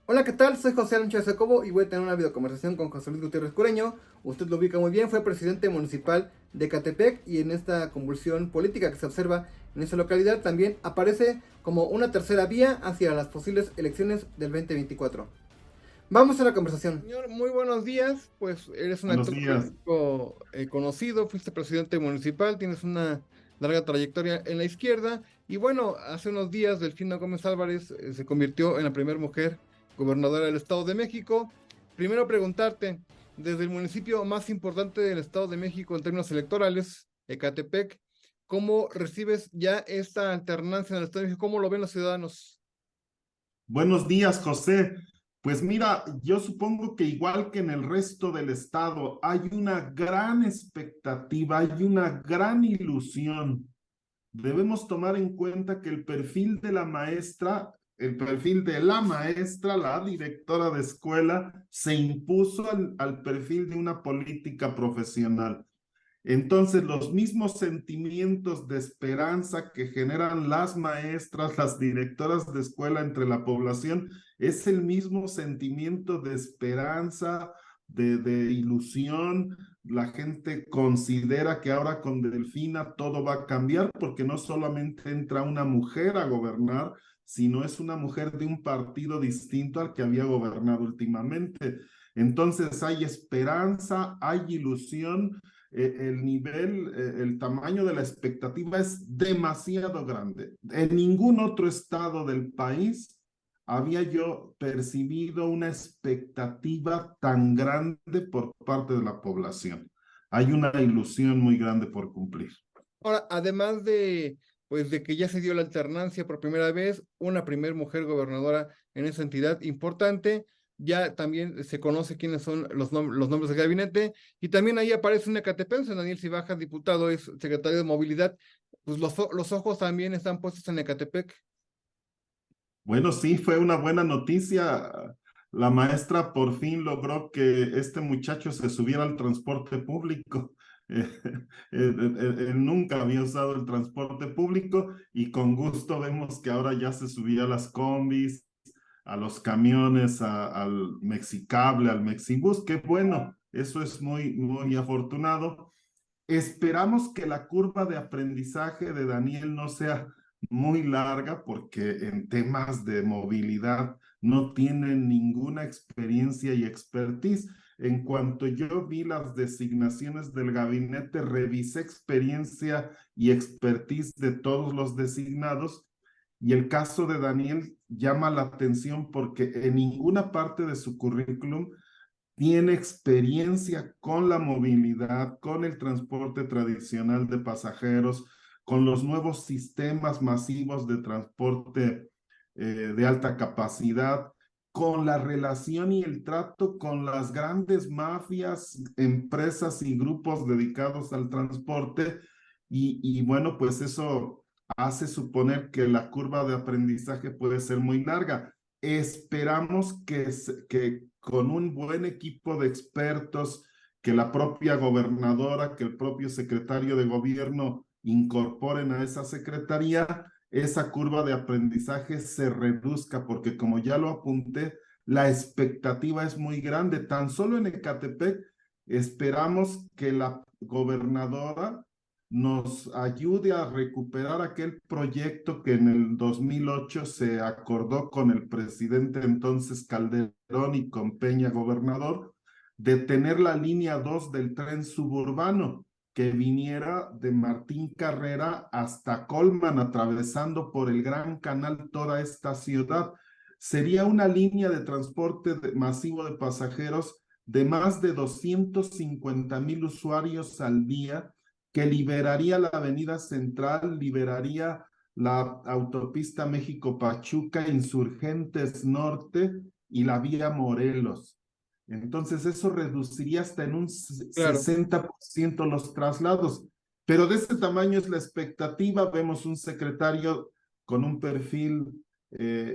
Hola, ¿qué tal? Soy José Alonso Jacobo y voy a tener una videoconversación con José Luis Gutiérrez Cureño. Usted lo ubica muy bien, fue presidente municipal de Ecatepec y en esta convulsión política que se observa en esa localidad también aparece como una tercera vía hacia las posibles elecciones del 2024. Vamos a la conversación. Señor, muy buenos días. Pues eres un Buenos actor días. político conocido, fuiste presidente municipal, tienes una larga trayectoria en la izquierda. Y bueno, hace unos días Delfina Gómez Álvarez se convirtió en la primera mujer gobernadora del Estado de México. Primero preguntarte, desde el municipio más importante del Estado de México en términos electorales, Ecatepec, ¿cómo recibes ya esta alternancia en el Estado de México? ¿Cómo lo ven los ciudadanos? Buenos días, José. Pues mira, yo supongo que igual que en el resto del estado, hay una gran expectativa, hay una gran ilusión. Debemos tomar en cuenta que el perfil de la maestra, el perfil de la maestra, la directora de escuela, se impuso al perfil de una política profesional. Entonces, los mismos sentimientos de esperanza que generan las maestras, las directoras de escuela entre la población, es el mismo sentimiento de esperanza, de ilusión. La gente considera que ahora con Delfina todo va a cambiar porque no solamente entra una mujer a gobernar, sino es una mujer de un partido distinto al que había gobernado últimamente. Entonces hay esperanza, hay ilusión, el nivel, el tamaño de la expectativa es demasiado grande. En ningún otro estado del país había yo percibido una expectativa tan grande por parte de la población. Hay una ilusión muy grande por cumplir. Ahora, además de, pues, de que ya se dio la alternancia por primera vez, una primer mujer gobernadora en esa entidad importante, ya también se conoce quiénes son los nombres del gabinete, y también ahí aparece un ecatepense, Daniel Cibaja, diputado, es secretario de Movilidad. Pues los ojos también están puestos en Ecatepec. Bueno, sí, fue una buena noticia. La maestra por fin logró que este muchacho se subiera al transporte público. Él nunca había usado el transporte público y con gusto vemos que ahora ya se subía a las combis, a los camiones, al Mexicable, al Mexibus. Qué bueno, eso es muy, muy afortunado. Esperamos que la curva de aprendizaje de Daniel no sea muy larga porque en temas de movilidad no tiene ninguna experiencia y expertise. En cuanto yo vi las designaciones del gabinete, revisé experiencia y expertise de todos los designados y el caso de Daniel llama la atención porque en ninguna parte de su currículum tiene experiencia con la movilidad, con el transporte tradicional de pasajeros, con los nuevos sistemas masivos de transporte de alta capacidad, con la relación y el trato con las grandes mafias, empresas y grupos dedicados al transporte. Y bueno, pues eso hace suponer que la curva de aprendizaje puede ser muy larga. Esperamos que con un buen equipo de expertos, que la propia gobernadora, que el propio secretario de gobierno incorporen a esa secretaría, esa curva de aprendizaje se reduzca, porque como ya lo apunté, la expectativa es muy grande. Tan solo en Ecatepec esperamos que la gobernadora nos ayude a recuperar aquel proyecto que en el 2008 se acordó con el presidente entonces Calderón y con Peña gobernador, de tener la línea 2 del tren suburbano que viniera de Martín Carrera hasta Colman, atravesando por el Gran Canal toda esta ciudad. Sería una línea de transporte masivo de pasajeros de más de 250,000 usuarios al día, que liberaría la avenida central, liberaría la autopista México-Pachuca, Insurgentes Norte y la vía Morelos. Entonces eso reduciría hasta en un Claro. 60% los traslados. Pero de ese tamaño es la expectativa. Vemos un secretario con un perfil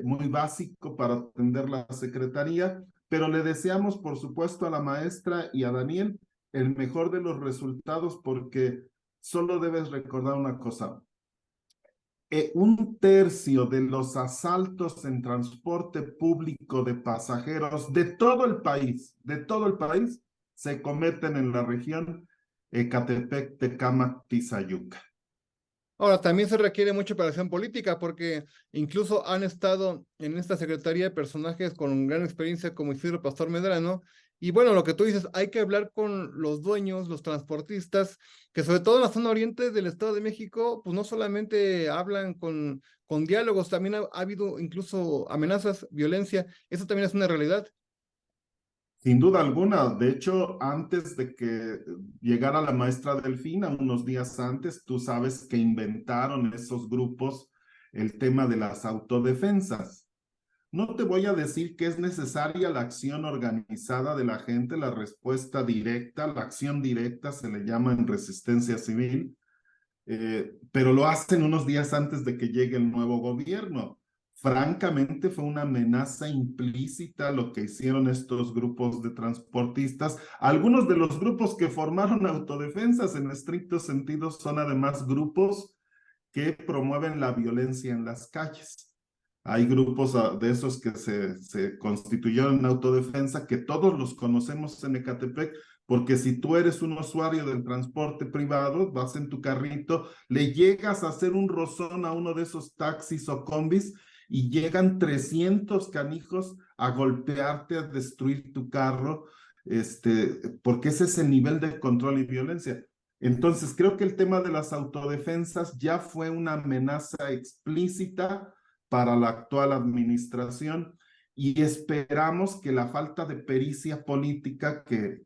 muy básico para atender la secretaría, pero le deseamos, por supuesto, a la maestra y a Daniel el mejor de los resultados porque solo debes recordar una cosa. Un tercio de los asaltos en transporte público de pasajeros de todo el país, se cometen en la región Ecatepec, Tecámac, Tizayuca. Ahora, también se requiere mucha operación política porque incluso han estado en esta secretaría personajes con gran experiencia como Isidro Pastor Medrano. Y bueno, lo que tú dices, hay que hablar con los dueños, los transportistas, que sobre todo en la zona oriente del Estado de México, pues no solamente hablan con diálogos, también ha habido incluso amenazas, violencia. Eso también es una realidad. Sin duda alguna, de hecho, antes de que llegara la maestra Delfina, unos días antes, tú sabes que inventaron esos grupos el tema de las autodefensas. No te voy a decir que es necesaria la acción organizada de la gente, la respuesta directa, la acción directa se le llama en resistencia civil, pero lo hacen unos días antes de que llegue el nuevo gobierno. Francamente, fue una amenaza implícita lo que hicieron estos grupos de transportistas. Algunos de los grupos que formaron autodefensas en estricto sentido son además grupos que promueven la violencia en las calles. Hay grupos de esos que se constituyeron en autodefensa, que todos los conocemos en Ecatepec, porque si tú eres un usuario del transporte privado, vas en tu carrito, le llegas a hacer un rozón a uno de esos taxis o combis y llegan 300 canijos a golpearte, a destruir tu carro, porque ese es el nivel de control y violencia. Entonces, creo que el tema de las autodefensas ya fue una amenaza explícita para la actual administración y esperamos que la falta de pericia política que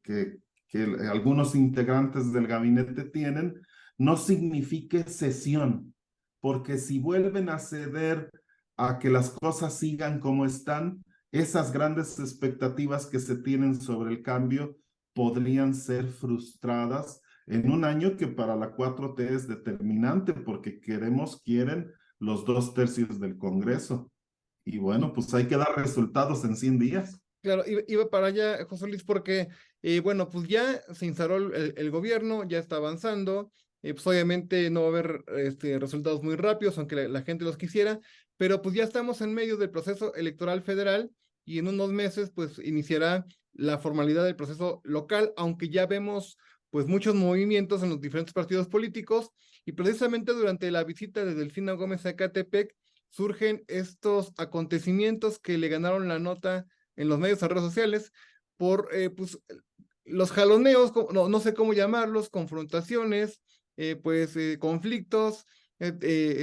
algunos integrantes del gabinete tienen no signifique cesión, porque si vuelven a ceder a que las cosas sigan como están, esas grandes expectativas que se tienen sobre el cambio podrían ser frustradas en un año que para la 4T es determinante porque quieren los 2/3 del Congreso. Y bueno, pues hay que dar resultados en 100 días. Claro, iba para allá, José Luis, porque, bueno, pues ya se instaló el gobierno, ya está avanzando, pues obviamente no va a haber resultados muy rápidos, aunque la gente los quisiera, pero pues ya estamos en medio del proceso electoral federal y en unos meses pues iniciará la formalidad del proceso local, aunque ya vemos pues muchos movimientos en los diferentes partidos políticos y precisamente durante la visita de Delfina Gómez a Ecatepec surgen estos acontecimientos que le ganaron la nota en los medios, en redes sociales, por pues, los jaloneos, no sé cómo llamarlos, confrontaciones, conflictos.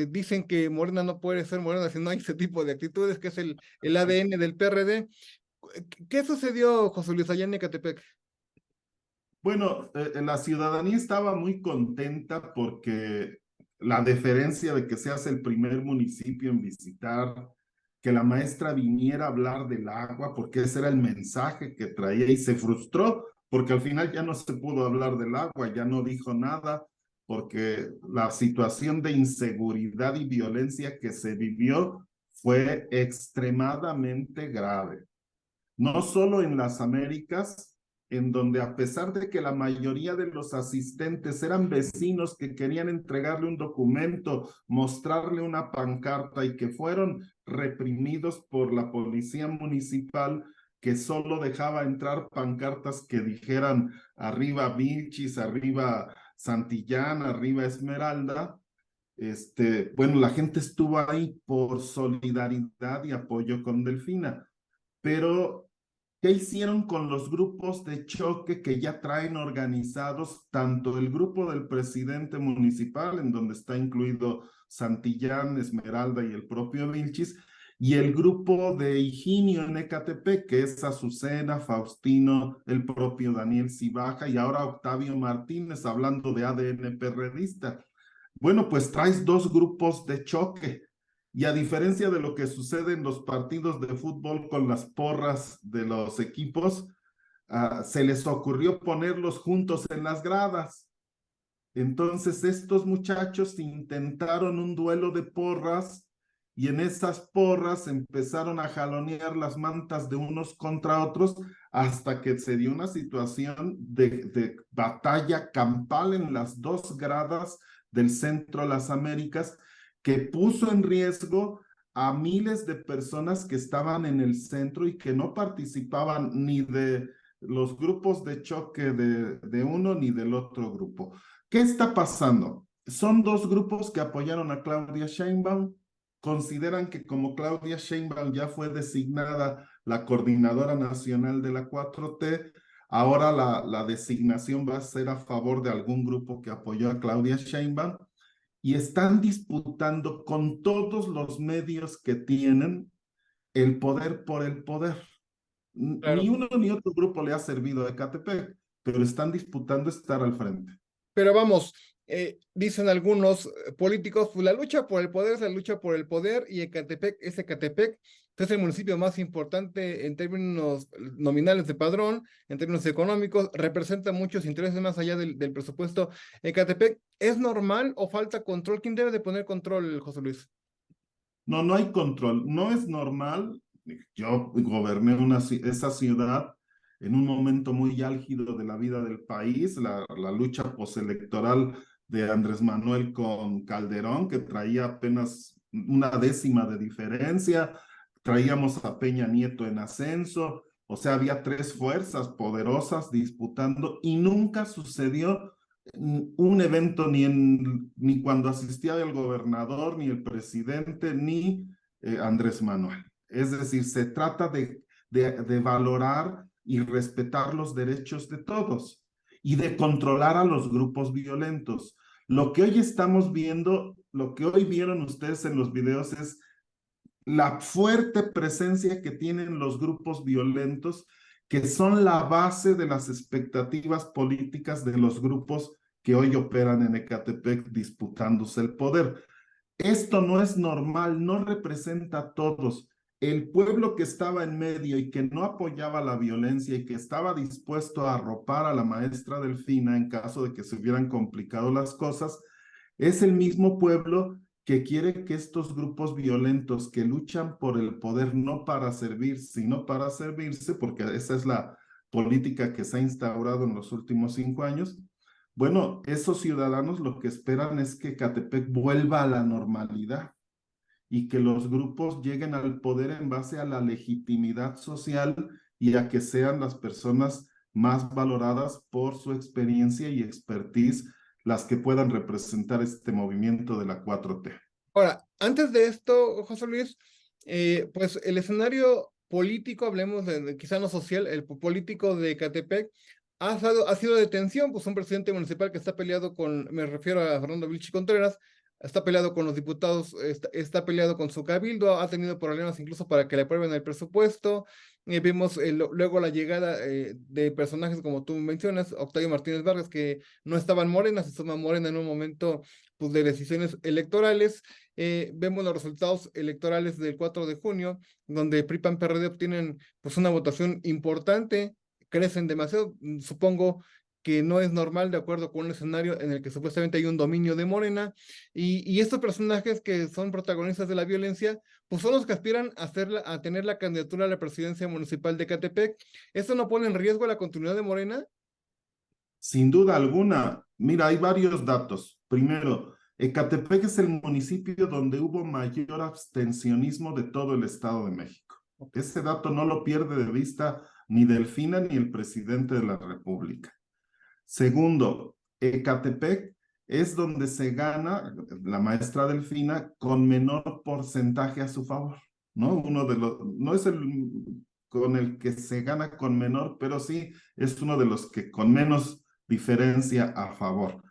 Dicen que Morena no puede ser Morena si no hay ese tipo de actitudes, que es el ADN del PRD. ¿Qué sucedió, José Luis, allá en Ecatepec? Bueno, la ciudadanía estaba muy contenta porque la deferencia de que seas el primer municipio en visitar, que la maestra viniera a hablar del agua, porque ese era el mensaje que traía y se frustró porque al final ya no se pudo hablar del agua, ya no dijo nada, porque la situación de inseguridad y violencia que se vivió fue extremadamente grave. No solo en las Américas, en donde a pesar de que la mayoría de los asistentes eran vecinos que querían entregarle un documento, mostrarle una pancarta y que fueron reprimidos por la policía municipal que solo dejaba entrar pancartas que dijeran arriba Vilchis, arriba Santillán, arriba Esmeralda. Bueno, la gente estuvo ahí por solidaridad y apoyo con Delfina, pero ¿qué hicieron con los grupos de choque que ya traen organizados tanto el grupo del presidente municipal, en donde está incluido Santillán, Esmeralda y el propio Vilchis, y el grupo de Higinio en Ecatepec, que es Azucena, Faustino, el propio Daniel Cibaja y ahora Octavio Martínez, hablando de ADN perredista? Bueno, pues traes dos grupos de choque. Y a diferencia de lo que sucede en los partidos de fútbol con las porras de los equipos, se les ocurrió ponerlos juntos en las gradas. Entonces estos muchachos intentaron un duelo de porras y en esas porras empezaron a jalonear las mantas de unos contra otros hasta que se dio una situación de batalla campal en las dos gradas del centro de las Américas que puso en riesgo a miles de personas que estaban en el centro y que no participaban ni de los grupos de choque de uno ni del otro grupo. ¿Qué está pasando? Son dos grupos que apoyaron a Claudia Sheinbaum, consideran que como Claudia Sheinbaum ya fue designada la coordinadora nacional de la 4T, ahora la designación va a ser a favor de algún grupo que apoyó a Claudia Sheinbaum y están disputando con todos los medios que tienen el poder por el poder. Ni Claro. uno ni otro grupo le ha servido a Ecatepec, pero están disputando estar al frente. Pero vamos, dicen algunos políticos, pues la lucha por el poder es la lucha por el poder y Ecatepec es Ecatepec, que es el municipio más importante en términos nominales de padrón, en términos económicos, representa muchos intereses más allá del presupuesto. Ecatepec, ¿es normal o falta control? ¿Quién debe de poner control, José Luis? No, no hay control, no es normal. Yo goberné esa ciudad en un momento muy álgido de la vida del país, la lucha postelectoral de Andrés Manuel con Calderón, que traía apenas una décima de diferencia, traíamos a Peña Nieto en ascenso, o sea, había tres fuerzas poderosas disputando y nunca sucedió un evento ni cuando asistía el gobernador, ni el presidente, ni Andrés Manuel. Es decir, se trata de valorar y respetar los derechos de todos y de controlar a los grupos violentos. Lo que hoy estamos viendo, lo que hoy vieron ustedes en los videos es la fuerte presencia que tienen los grupos violentos, que son la base de las expectativas políticas de los grupos que hoy operan en Ecatepec disputándose el poder. Esto no es normal, no representa a todos. El pueblo que estaba en medio y que no apoyaba la violencia y que estaba dispuesto a arropar a la maestra Delfina en caso de que se hubieran complicado las cosas, es el mismo pueblo que quiere que estos grupos violentos que luchan por el poder no para servir, sino para servirse, porque esa es la política que se ha instaurado en los últimos 5 años, bueno, esos ciudadanos lo que esperan es que Catepec vuelva a la normalidad y que los grupos lleguen al poder en base a la legitimidad social y a que sean las personas más valoradas por su experiencia y expertise las que puedan representar este movimiento de la 4T. Ahora, antes de esto, José Luis, pues el escenario político, hablemos de quizá no social, el político de Catepec, ha sido de tensión, pues un presidente municipal que está peleado con, me refiero a Fernando Vilchi Contreras, está peleado con los diputados, está peleado con su cabildo, ha tenido problemas incluso para que le aprueben el presupuesto. Vimos luego la llegada de personajes como tú mencionas, Octavio Martínez Vargas, que no estaban Morena, se suma Morena en un momento pues, de decisiones electorales. Vemos los resultados electorales del 4 de junio, donde PRI, PAN, PRD obtienen pues una votación importante, crecen demasiado, supongo que no es normal de acuerdo con un escenario en el que supuestamente hay un dominio de Morena, y estos personajes que son protagonistas de la violencia, pues son los que aspiran a tener la candidatura a la presidencia municipal de Catepec. ¿Esto no pone en riesgo la continuidad de Morena? Sin duda alguna, mira, hay varios datos. Primero, Ecatepec es el municipio donde hubo mayor abstencionismo de todo el Estado de México. Ese dato no lo pierde de vista ni Delfina ni el presidente de la República. Segundo, Ecatepec es donde se gana la maestra Delfina con menor porcentaje a su favor, ¿no? No es el con el que se gana con menor, pero sí es uno de los que con menos diferencia a favor.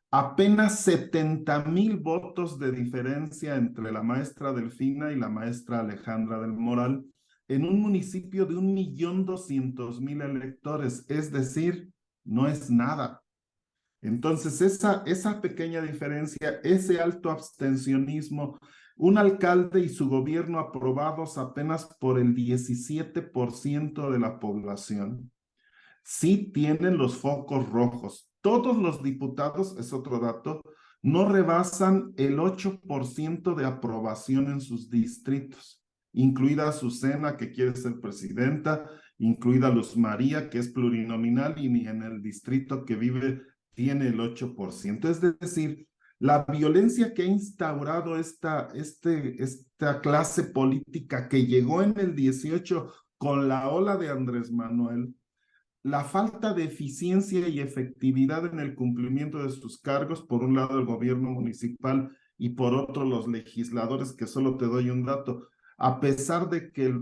Apenas 70,000 votos de diferencia entre la maestra Delfina y la maestra Alejandra del Moral en un municipio de 1,200,000 electores, es decir, no es nada. Entonces, esa pequeña diferencia, ese alto abstencionismo, un alcalde y su gobierno aprobados apenas por el 17% de la población, sí tienen los focos rojos. Todos los diputados, es otro dato, no rebasan el 8% de aprobación en sus distritos, incluida Azucena, que quiere ser presidenta, incluida Luz María, que es plurinominal, y ni en el distrito que vive tiene el 8%. Es decir, La violencia que ha instaurado esta clase política que llegó en el 18 con la ola de Andrés Manuel, la falta de eficiencia y efectividad en el cumplimiento de sus cargos, por un lado el gobierno municipal y por otro los legisladores, que solo te doy un dato, a pesar de que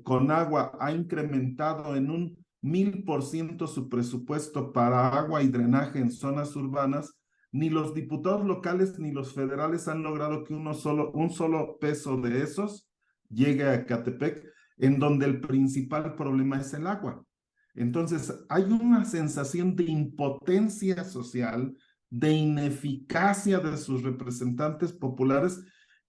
Conagua ha incrementado en un 1000% su presupuesto para agua y drenaje en zonas urbanas, ni los diputados locales ni los federales han logrado que un solo peso de esos llegue a Ecatepec, en donde el principal problema es el agua. Entonces, hay una sensación de impotencia social, de ineficacia de sus representantes populares,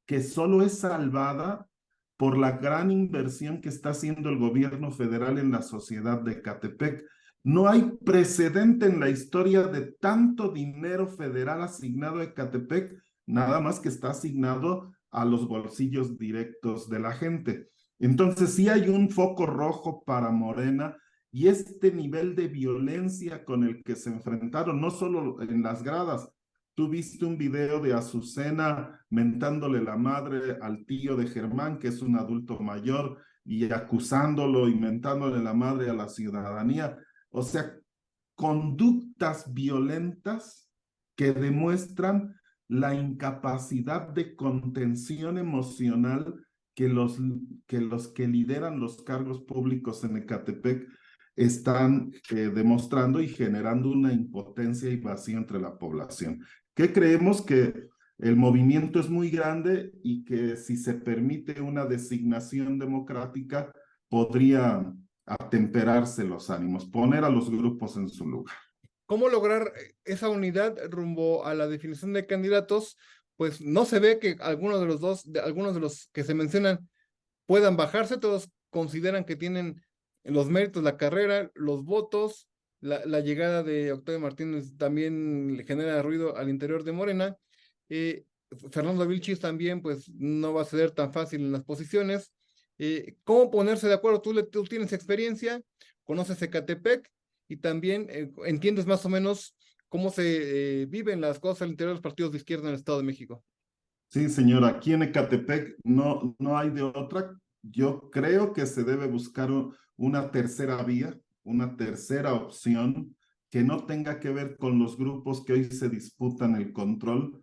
que solo es salvada por la gran inversión que está haciendo el gobierno federal en la sociedad de Ecatepec. No hay precedente en la historia de tanto dinero federal asignado a Ecatepec, nada más que está asignado a los bolsillos directos de la gente. Entonces, sí hay un foco rojo para Morena, y este nivel de violencia con el que se enfrentaron, no solo en las gradas. Tú viste un video de Azucena mentándole la madre al tío de Germán, que es un adulto mayor, y acusándolo y mentándole la madre a la ciudadanía. O sea, conductas violentas que demuestran la incapacidad de contención emocional que los que lideran los cargos públicos en Ecatepec están demostrando y generando una impotencia y vacío entre la población. ¿Qué creemos? Que el movimiento es muy grande y que si se permite una designación democrática, podría atemperarse los ánimos, poner a los grupos en su lugar. ¿Cómo lograr esa unidad rumbo a la definición de candidatos? Pues no se ve que algunos de los que se mencionan puedan bajarse, todos consideran que tienen los méritos, la carrera, los votos, la llegada de Octavio Martínez también le genera ruido al interior de Morena. Eh, Fernando Vilchis también, pues no va a ceder tan fácil en las posiciones. ¿Cómo ponerse de acuerdo? Tú tienes experiencia, conoces Ecatepec y también entiendes más o menos cómo se viven las cosas al interior de los partidos de izquierda en el Estado de México. Sí, señora, aquí en Ecatepec no hay de otra. Yo creo que se debe buscar una tercera vía, una tercera opción que no tenga que ver con los grupos que hoy se disputan el control,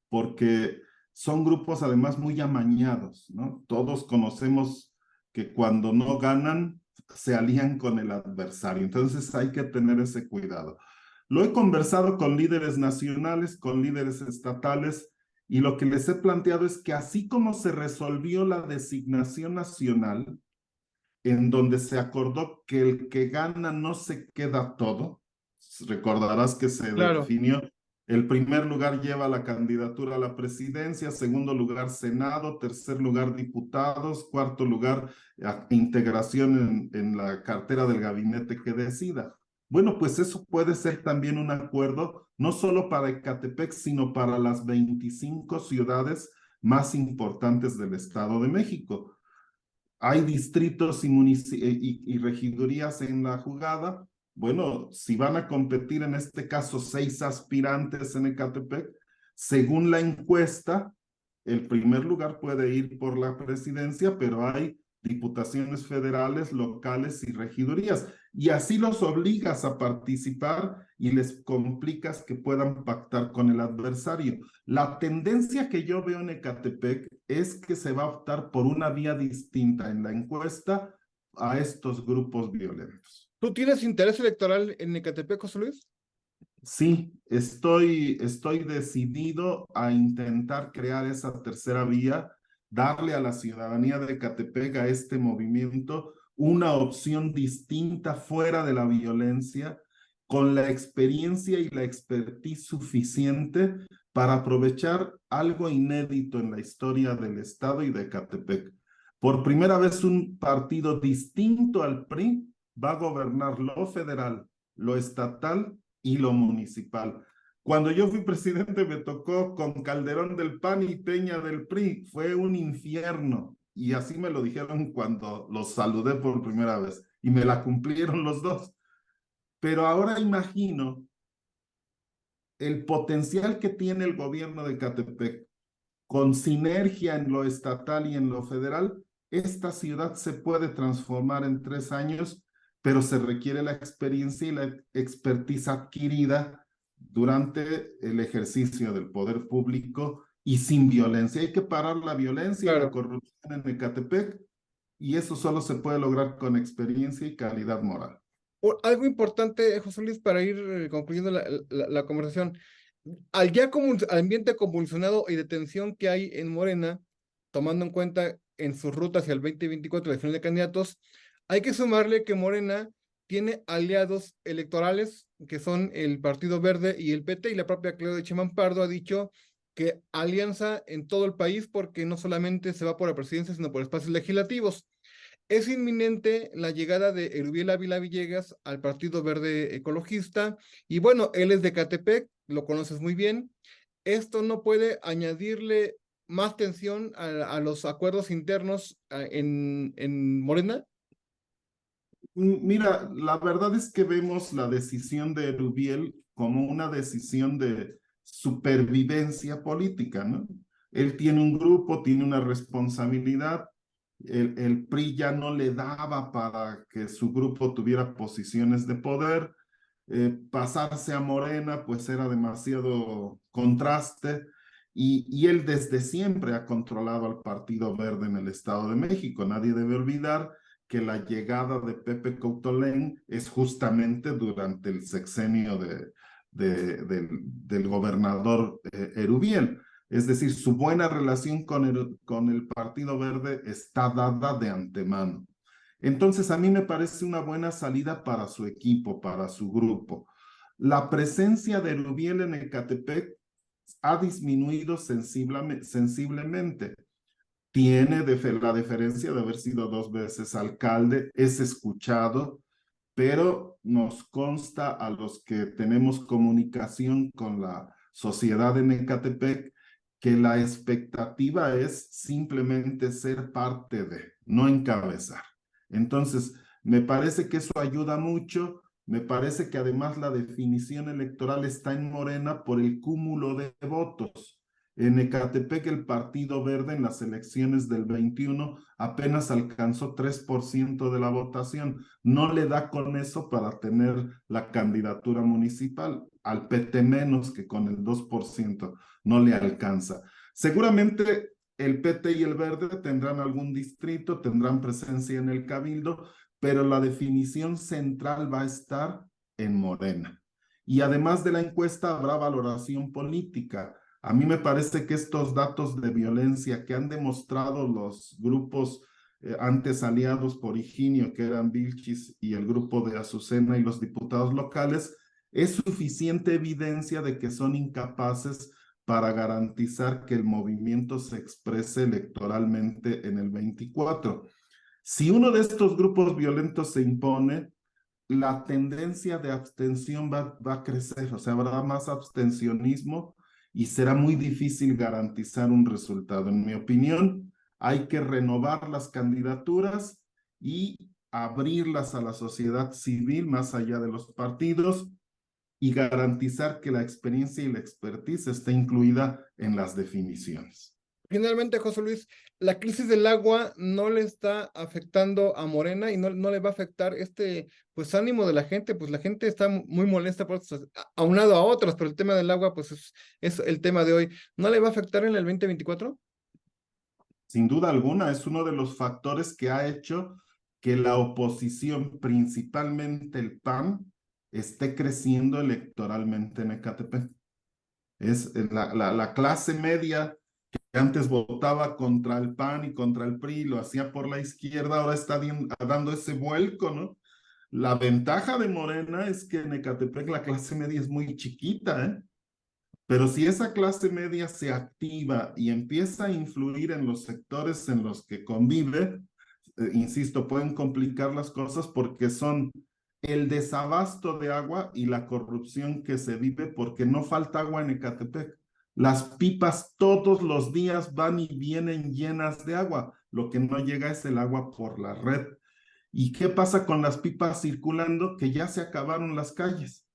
porque son grupos además muy amañados, ¿no? Todos conocemos que cuando no ganan, se alían con el adversario. Entonces hay que tener ese cuidado. Lo he conversado con líderes nacionales, con líderes estatales, y lo que les he planteado es que así como se resolvió la designación nacional, en donde se acordó que el que gana no se queda todo, recordarás que se Claro. definió, el primer lugar lleva la candidatura a la presidencia, segundo lugar Senado, tercer lugar diputados, cuarto lugar integración en la cartera del gabinete que decida. Bueno, pues eso puede ser también un acuerdo, no solo para Ecatepec, sino para las 25 ciudades más importantes del Estado de México. Hay distritos y regidurías en la jugada. Bueno, si van a competir en este caso 6 aspirantes en Ecatepec, según la encuesta, el primer lugar puede ir por la presidencia, pero hay diputaciones federales, locales y regidurías. Y así los obligas a participar y les complicas que puedan pactar con el adversario. La tendencia que yo veo en Ecatepec es que se va a optar por una vía distinta en la encuesta a estos grupos violentos. ¿Tú tienes interés electoral en Ecatepec, José Luis? Sí, estoy decidido a intentar crear esa tercera vía, darle a la ciudadanía de Ecatepec, a este movimiento, una opción distinta fuera de la violencia, con la experiencia y la expertise suficiente para aprovechar algo inédito en la historia del Estado y de Ecatepec. Por primera vez un partido distinto al PRI va a gobernar lo federal, lo estatal y lo municipal. Cuando yo fui presidente me tocó con Calderón del PAN y Peña del PRI. Fue un infierno. Y así me lo dijeron cuando los saludé por primera vez. Y me la cumplieron los dos. Pero ahora imagino el potencial que tiene el gobierno de Ecatepec, con sinergia en lo estatal y en lo federal, esta ciudad se puede transformar en 3 años, pero se requiere la experiencia y la expertise adquirida durante el ejercicio del poder público y sin violencia. Hay que parar la violencia y la Claro. corrupción en Ecatepec, y eso solo se puede lograr con experiencia y calidad moral. Algo importante, José Luis, para ir concluyendo la conversación. Al ambiente convulsionado y de tensión que hay en Morena, tomando en cuenta en su ruta hacia el 2024 de definición de candidatos, hay que sumarle que Morena tiene aliados electorales que son el Partido Verde y el PT, y la propia Claudia Sheinbaum Pardo ha dicho que alianza en todo el país porque no solamente se va por la presidencia, sino por espacios legislativos. Es inminente la llegada de Erubiel Ávila Villegas al Partido Verde Ecologista, y bueno, él es de Catepec, lo conoces muy bien. Esto no puede añadirle más tensión a los acuerdos internos en Morena. Mira, la verdad es que vemos la decisión de Erubiel como una decisión de supervivencia política, ¿no? Él tiene un grupo, tiene una responsabilidad. El PRI ya no le daba para que su grupo tuviera posiciones de poder. Pasarse a Morena, pues era demasiado contraste. Y él desde siempre ha controlado al Partido Verde en el Estado de México. Nadie debe olvidar que la llegada de Pepe Coutolen es justamente durante el sexenio del gobernador Erubiel. Es decir, su buena relación con el Partido Verde está dada de antemano. Entonces, a mí me parece una buena salida para su equipo, para su grupo. La presencia de Erubiel en Ecatepec ha disminuido sensiblemente. Tiene la diferencia de haber sido 2 veces alcalde, es escuchado, pero nos consta a los que tenemos comunicación con la sociedad en Ecatepec que la expectativa es simplemente ser parte de, no encabezar. Entonces, me parece que eso ayuda mucho. Me parece que además la definición electoral está en Morena por el cúmulo de votos. En Ecatepec el Partido Verde en las elecciones del 21 apenas alcanzó 3% de la votación. No le da con eso para tener la candidatura municipal. Al PT menos, que con el 2% no le alcanza. Seguramente el PT y el Verde tendrán algún distrito, tendrán presencia en el Cabildo, pero la definición central va a estar en Morena. Y además de la encuesta habrá valoración política. A mí me parece que estos datos de violencia que han demostrado los grupos antes aliados por Higinio, que eran Vilchis y el grupo de Azucena y los diputados locales, es suficiente evidencia de que son incapaces para garantizar que el movimiento se exprese electoralmente en el 24. Si uno de estos grupos violentos se impone, la tendencia de abstención va a crecer, o sea, habrá más abstencionismo y será muy difícil garantizar un resultado. En mi opinión, hay que renovar las candidaturas y abrirlas a la sociedad civil más allá de los partidos y garantizar que la experiencia y la expertise esté incluida en las definiciones. Finalmente, José Luis, la crisis del agua no le está afectando a Morena y no le va a afectar pues ánimo de la gente, pues la gente está muy molesta por esto, aunado a otros, pero el tema del agua pues es el tema de hoy. ¿No le va a afectar en el 2024? Sin duda alguna, es uno de los factores que ha hecho que la oposición, principalmente el PAN, esté creciendo electoralmente en Ecatepec. Es la clase media que antes votaba contra el PAN y contra el PRI, lo hacía por la izquierda, ahora está dando ese vuelco, ¿no? La ventaja de Morena es que en Ecatepec la clase media es muy chiquita, ¿eh? Pero si esa clase media se activa y empieza a influir en los sectores en los que convive, insisto, pueden complicar las cosas porque son el desabasto de agua y la corrupción que se vive porque no falta agua en Ecatepec. Las pipas todos los días van y vienen llenas de agua. Lo que no llega es el agua por la red. ¿Y qué pasa con las pipas circulando? Que ya se acabaron las calles.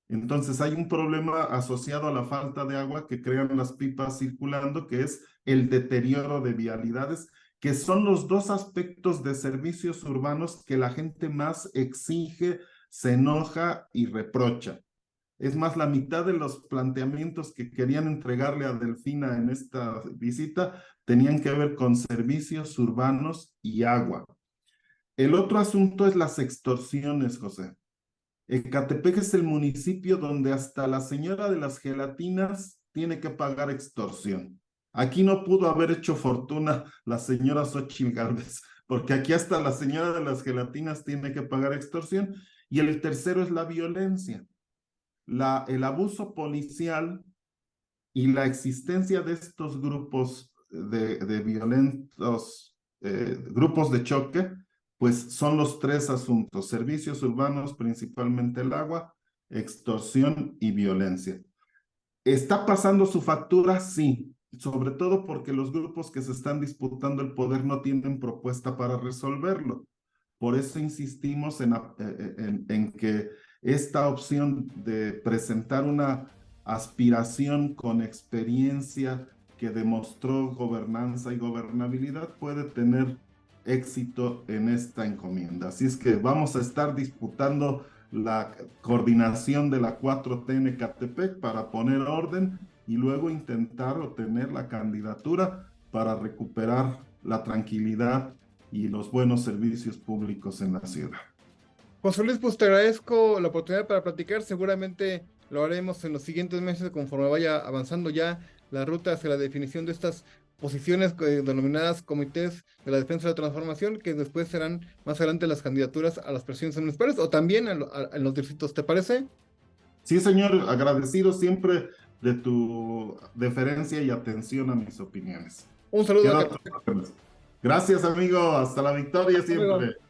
Entonces hay un problema asociado a la falta de agua que crean las pipas circulando, que es el deterioro de vialidades, que son los dos aspectos de servicios urbanos que la gente más exige, se enoja y reprocha. Es más, la mitad de los planteamientos que querían entregarle a Delfina en esta visita tenían que ver con servicios urbanos y agua. El otro asunto es las extorsiones, José. Ecatepec es el municipio donde hasta la señora de las gelatinas tiene que pagar extorsión. Aquí no pudo haber hecho fortuna la señora Xóchitl Gálvez, porque aquí hasta la señora de las gelatinas tiene que pagar extorsión. Y el tercero es la violencia. El abuso policial y la existencia de estos grupos de violentos, grupos de choque, pues son los tres asuntos: servicios urbanos, principalmente el agua, extorsión y violencia. ¿Está pasando su factura? Sí, sobre todo porque los grupos que se están disputando el poder no tienen propuesta para resolverlo. Por eso insistimos en que esta opción de presentar una aspiración con experiencia que demostró gobernanza y gobernabilidad puede tener éxito en esta encomienda. Así es que vamos a estar disputando la coordinación de la 4T en Ecatepec para poner orden y luego intentar obtener la candidatura para recuperar la tranquilidad y los buenos servicios públicos en la ciudad. José Luis, pues te agradezco la oportunidad para platicar. Seguramente lo haremos en los siguientes meses conforme vaya avanzando ya la ruta hacia la definición de estas posiciones denominadas comités de la defensa de la transformación, que después serán más adelante las candidaturas a las presidencias municipales o también en los distritos. ¿Te parece? Sí, señor, agradecido siempre de tu deferencia y atención a mis opiniones. Un saludo a Quedo a tus Catepec. órdenes. Gracias, amigo. Hasta la victoria Hasta luego. siempre.